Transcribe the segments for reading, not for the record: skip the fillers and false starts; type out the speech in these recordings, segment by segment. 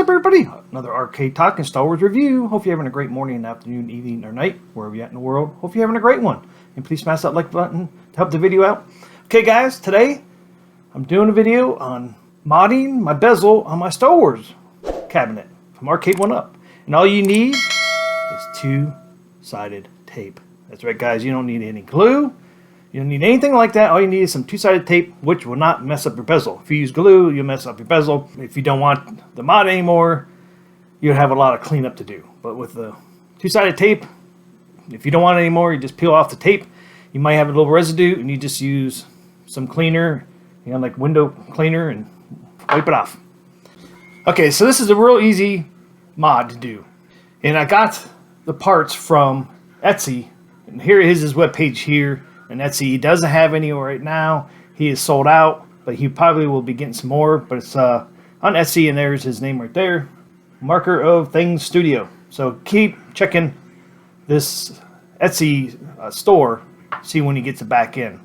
up, everybody? Another Arcade Talk and Star Wars review. Hope you're having a great morning, afternoon, evening, or night, wherever you're at in the world. Hope you're having a great one. And please smash that like button to help the video out. Okay, guys, today I'm doing a video on modding my bezel on my Star Wars cabinet from Arcade 1UP. And all you need is two-sided tape. That's right, guys. You don't need any glue. You don't need anything like that. All you need is some two-sided tape, which will not mess up your bezel. If you use glue, you'll mess up your bezel. If you don't want the mod anymore, you'll have a lot of cleanup to do. But with the two-sided tape, if you don't want it anymore, you just peel off the tape. You might have a little residue, and you just use some cleaner, like window cleaner, and wipe it off. Okay, so this is a real easy mod to do. And I got the parts from Etsy. And here is his webpage here. And Etsy, he doesn't have any right now. He is sold out, but he probably will be getting some more. But it's on Etsy, and there's his name right there. Marker of Things Studio. So keep checking this Etsy store, see when he gets it back in.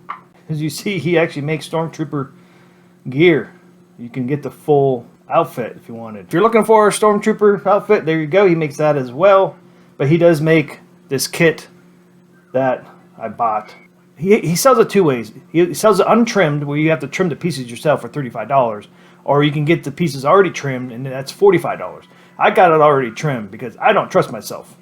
As you see, he actually makes Stormtrooper gear. You can get the full outfit if you wanted. If you're looking for a Stormtrooper outfit, there you go. He makes that as well. But he does make this kit that I bought. He sells it two ways. He sells it untrimmed, where you have to trim the pieces yourself for $35, or you can get the pieces already trimmed, and that's $45. I got it already trimmed because I don't trust myself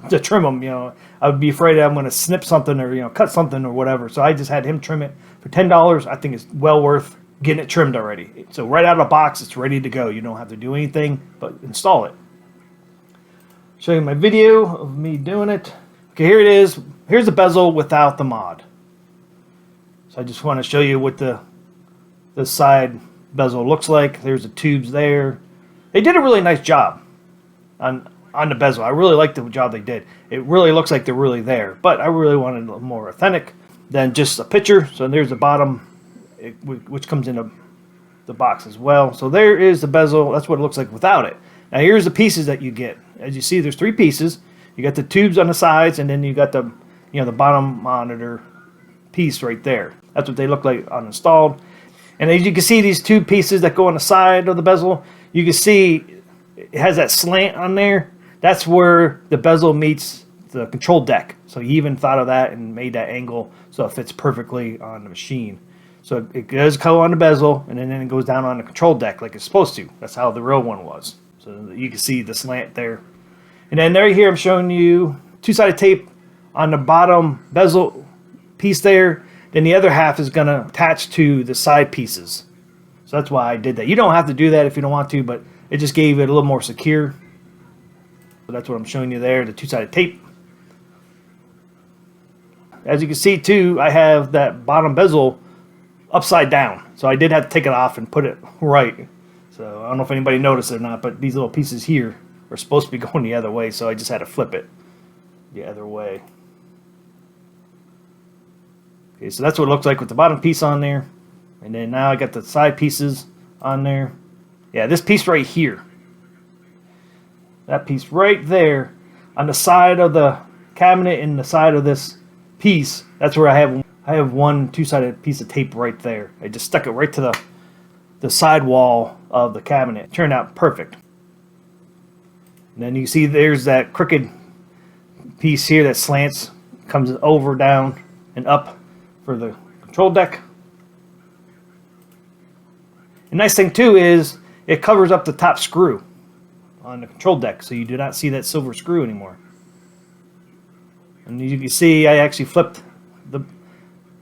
to trim them. I would be afraid I'm going to snip something or cut something or whatever. So I just had him trim it for $10. I think it's well worth getting it trimmed already. So right out of the box, it's ready to go. You don't have to do anything but install it. Show you my video of me doing it. Okay, here it is. Here's the bezel without the mod. So I just want to show you what the side bezel looks like. There's the tubes there. They did a really nice job on the bezel. I really like the job they did. It really looks like they're really there. But I really wanted a little more authentic than just a picture. So there's the bottom, which comes in the box as well. So there is the bezel. That's what it looks like without it. Now here's the pieces that you get. As you see, there's three pieces. You got the tubes on the sides, and then you got the the bottom monitor piece right there. That's what they look like uninstalled. And as you can see, these two pieces that go on the side of the bezel, you can see it has that slant on there. That's where the bezel meets the control deck. So he even thought of that and made that angle so it fits perfectly on the machine. So it does go on the bezel, and then it goes down on the control deck like it's supposed to. That's how the real one was. So you can see the slant there. And then right here, I'm showing you two-sided tape on the bottom bezel piece there. Then the other half is going to attach to the side pieces. So that's why I did that. You don't have to do that if you don't want to, but it just gave it a little more secure. So that's what I'm showing you there, the two-sided tape. As you can see too, I have that bottom bezel upside down. So I did have to take it off and put it right. So I don't know if anybody noticed it or not, but these little pieces here are supposed to be going the other way, so I just had to flip it the other way. Okay, so that's what it looks like with the bottom piece on there. And then now I got the side pieces on there. Yeah, this piece right here. That piece right there on the side of the cabinet and the side of this piece, that's where I have one two-sided piece of tape right there. I just stuck it right to the side wall of the cabinet. It turned out perfect. And then you see there's that crooked piece here that slants, comes over, down, and up for the control deck. The nice thing too is it covers up the top screw on the control deck, so you do not see that silver screw anymore. And you can see I actually flipped the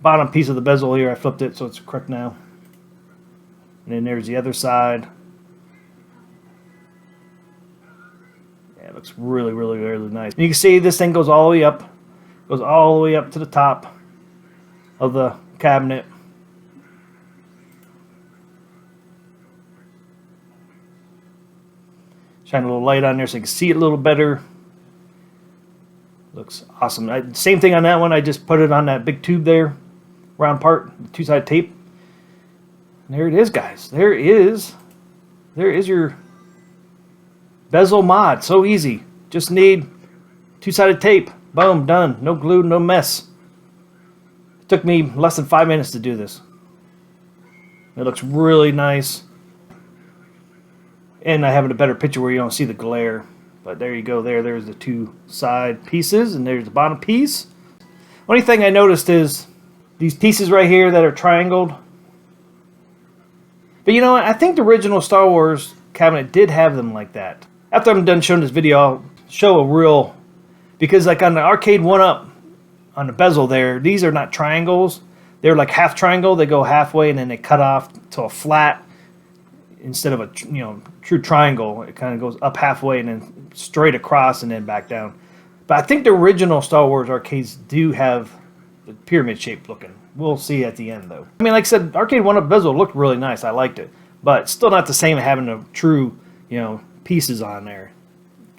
bottom piece of the bezel here. I flipped it so it's correct now. And then there's the other side. Yeah, it looks really, really, really nice. And you can see this thing goes all the way up. Goes all the way up to the top of the cabinet. Shine a little light on there so you can see it a little better. Looks awesome. Same thing on that one. I just put it on that big tube there, round part, two-sided tape. And there it is, guys. There is your bezel mod. So easy. Just need two-sided tape. Boom, done. No glue, no mess. It took me less than 5 minutes to do this. It looks really nice. And I have a better picture where you don't see the glare. But there you go. There's the two side pieces, and there's the bottom piece. Only thing I noticed is these pieces right here that are triangled. But you know what? I think the original Star Wars cabinet did have them like that. After I'm done showing this video, I'll show a real... Because like on the arcade 1-up, on the bezel there, these are not triangles. They're like half triangle. They go halfway and then they cut off to a flat instead of a true triangle. It kind of goes up halfway and then straight across and then back down. But I think the original Star Wars arcades do have the pyramid shape looking. We'll see at the end though. I mean, like I said, arcade 1-up bezel looked really nice. I liked it, but still not the same as having the true pieces on there.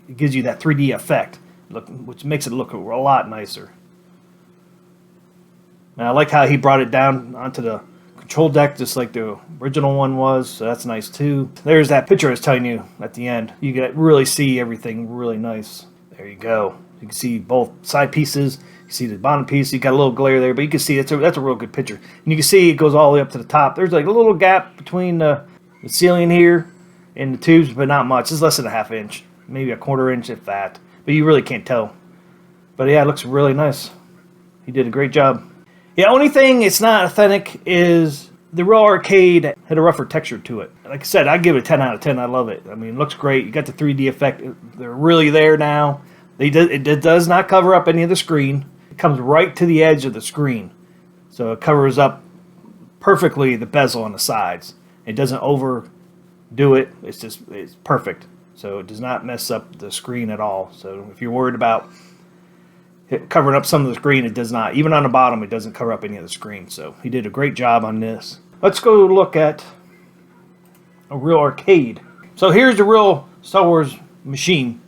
It gives you that 3D effect, which makes it look a lot nicer. And I like how he brought it down onto the control deck just like the original one was, so that's nice too. There's that picture I was telling you at the end. You can really see everything really nice. There you go. You can see both side pieces. You see the bottom piece. You got a little glare there, but you can see that's a real good picture. And you can see it goes all the way up to the top. There's like a little gap between the ceiling here and the tubes, but not much. It's less than a ½ inch, maybe a ¼ inch if that. But you really can't tell. But yeah, it looks really nice. He did a great job. The only thing it's not authentic is the real arcade had a rougher texture to it. Like I said, I give it a 10 out of 10. I love it. I mean, it looks great. You got the 3D effect. They're really there now. It does not cover up any of the screen. It comes right to the edge of the screen. So it covers up perfectly the bezel on the sides. It doesn't overdo it. It's perfect. So it does not mess up the screen at all. So if you're worried about covering up some of the screen, it does not. Even on the bottom, it doesn't cover up any of the screen. So he did a great job on this. Let's go look at a real arcade. So here's the real Star Wars machine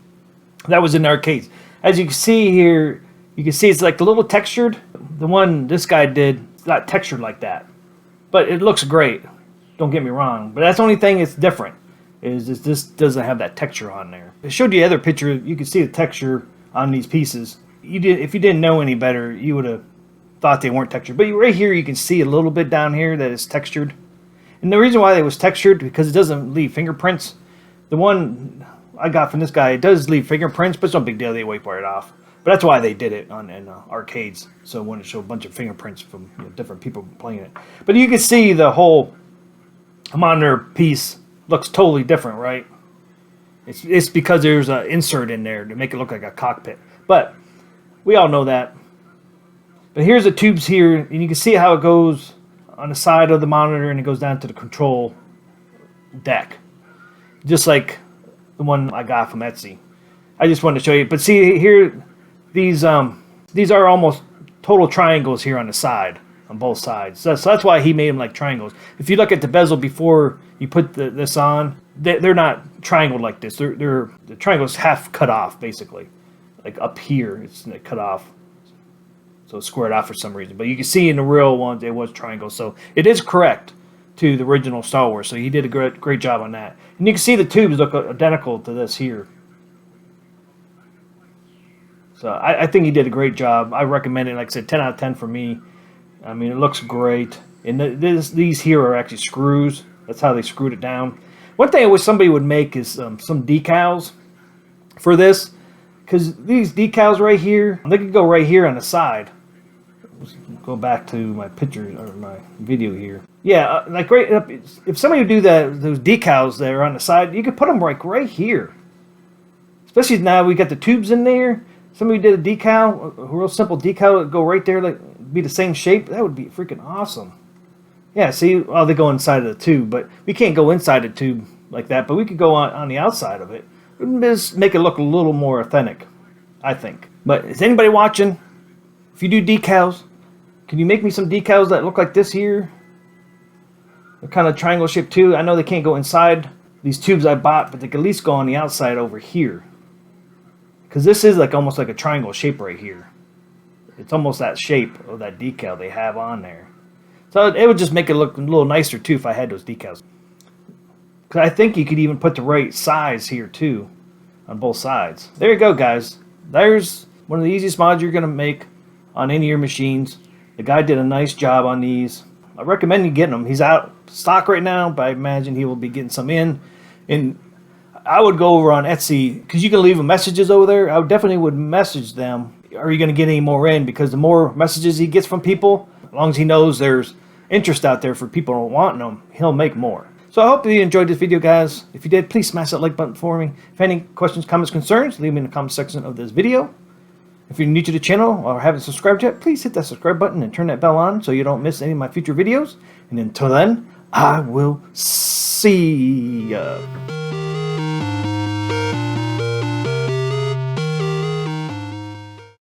that was in the arcades. As you can see here, you can see it's like a little textured. The one this guy did, it's not textured like that. But it looks great. Don't get me wrong. But that's the only thing that's different. Is this doesn't have that texture on there. I showed you the other picture. You can see the texture on these pieces. If you didn't know any better, you would have thought they weren't textured. But right here, you can see a little bit down here that is textured. And the reason why it was textured, because it doesn't leave fingerprints. The one I got from this guy, it does leave fingerprints, but it's no big deal. They wipe it off. But that's why they did it in arcades. So I wanted to show a bunch of fingerprints from different people playing it. But you can see the whole monitor piece looks totally different, right? It's because there's an insert in there to make it look like a cockpit. But we all know that. But here's the tubes here, and you can see how it goes on the side of the monitor, and it goes down to the control deck. Just like the one I got from Etsy. I just wanted to show you. But see here, these are almost total triangles here on the side, on both sides. So that's why he made them like triangles. If you look at the bezel before you put this on, they're not triangled like this. The triangle's half cut off, basically. Like up here, it's cut off, so it's squared off for some reason. But you can see in the real ones, it was triangle. So it is correct to the original Star Wars. So he did a great job on that. And you can see the tubes look identical to this here. So I think he did a great job. I recommend it. Like I said, 10 out of 10 for me. I mean, it looks great. And these here are actually screws. That's how they screwed it down. One thing I wish somebody would make is some decals for this. Because these decals right here, they could go right here on the side. Let's go back to my picture or my video here. Yeah, like right up. If somebody would do those decals that are on the side, you could put them right here. Especially now we got the tubes in there. Somebody did a decal, a real simple decal, would go right there, like be the same shape. That would be freaking awesome. Yeah, see, well, they go inside of the tube, but we can't go inside the tube like that. But we could go on the outside of it. Just make it look a little more authentic, I think. But is anybody watching? If you do decals, can you make me some decals that look like this here? They're kind of triangle shaped too. I know they can't go inside these tubes I bought, but they can at least go on the outside over here. Because this is like almost like a triangle shape right here. It's almost that shape of that decal they have on there. So it would just make it look a little nicer too if I had those decals. Because I think you could even put the right size here too on both sides. There you go, guys. There's one of the easiest mods you're going to make on any of your machines. The guy did a nice job on these. I recommend you getting them. He's out of stock right now, but I imagine he will be getting some in. And I would go over on Etsy because you can leave messages over there. I definitely would message them. Are you going to get any more in? Because the more messages he gets from people, as long as he knows there's interest out there for people wanting them, he'll make more. So I hope you enjoyed this video, guys. If you did, please smash that like button for me. If any questions, comments, concerns, leave them in the comment section of this video. If you're new to the channel or haven't subscribed yet, please hit that subscribe button and turn that bell on so you don't miss any of my future videos. And until then, I will see ya.